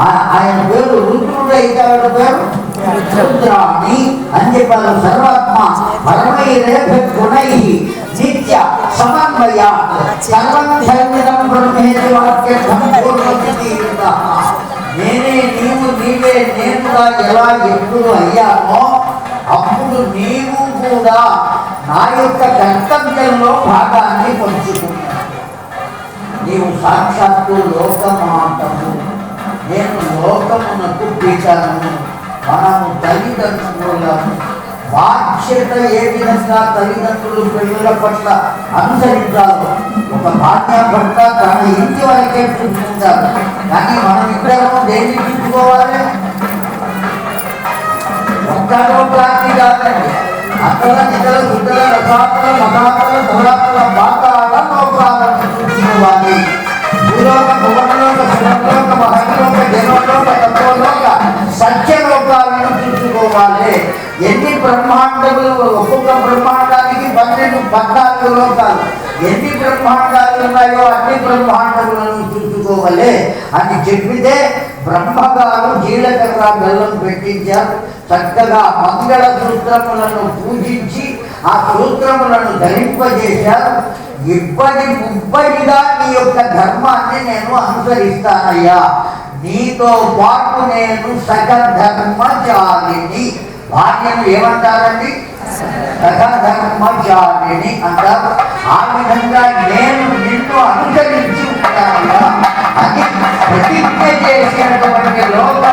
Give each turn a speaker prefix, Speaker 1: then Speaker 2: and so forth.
Speaker 1: ఆయన పేరు రుద్రుడు అయితే ఆవిడ పేరు రుద్రాణి అని చెప్పారు. సర్వాత్మ పరమై రేఖ గుణై నిత్య సమన్వయ సర్వం ధర్మిదం బ్రహ్మేతి వాక్య నేనే నీవు నీవే నేనుగా ఎలా ఎప్పుడు అయ్యామో అప్పుడు నీవు కూడా నా యొక్క కర్తవ్యంలో భాగాన్ని పంచుకున్నావు. నీవు సాక్షాత్తు లోకమాతము, నేను లోకమునకు పీఠను. మనము తల్లిదండ్రులను బాధ్యత ఏ విధంగా తల్లిదండ్రులు పిల్లల పట్ల అనుసరించాలో ఒక భార్య భర్త తన ఇంటి వరకే చూసుకుంటారు. కానీ మనం ఇద్దరము దేన్ని చూసుకోవాలి? ఒక్కలో ప్రాంతి కాదండి, అక్కడ ఇతర గుడ్డల రసాతల మతాతల ధరాతల బాతాల లోకాలను చూసుకోవాలి. భూలోక భువనలోక శివలోక మహలోక జనలోక తత్వలోక సత్యలోకాలను చూసుకోవాలి. ఎన్ని బ్రహ్మాండములు, ఒక్కొక్క బ్రహ్మాండానికి 12-14 లోకాలు, ఎన్ని బ్రహ్మాండాలు ఉన్నాయో అన్ని బ్రహ్మాండములను చూసుకోవాలి అని చెప్పితే బ్రహ్మగారు జీలకర్ర బెల్లం పెట్టించారు. చక్కగా మంగళ సూత్రములను పూజించి ఆ సూత్రములను ధరింపజేశారు. ఇప్పటి ముప్పటిగా నీ యొక్క ధర్మాన్ని నేను అనుసరిస్తానయ్యా, నీతో పాటు నేను సకధర్మచారిణి. భార్యను ఏమంటారండి? సకధర్మచారిణి అంటారు. ఆ విధంగా నేను నిన్ను అనుసరించి ఉంటానయ్యా అని ప్రతిజ్ఞ చేసినటువంటి లోక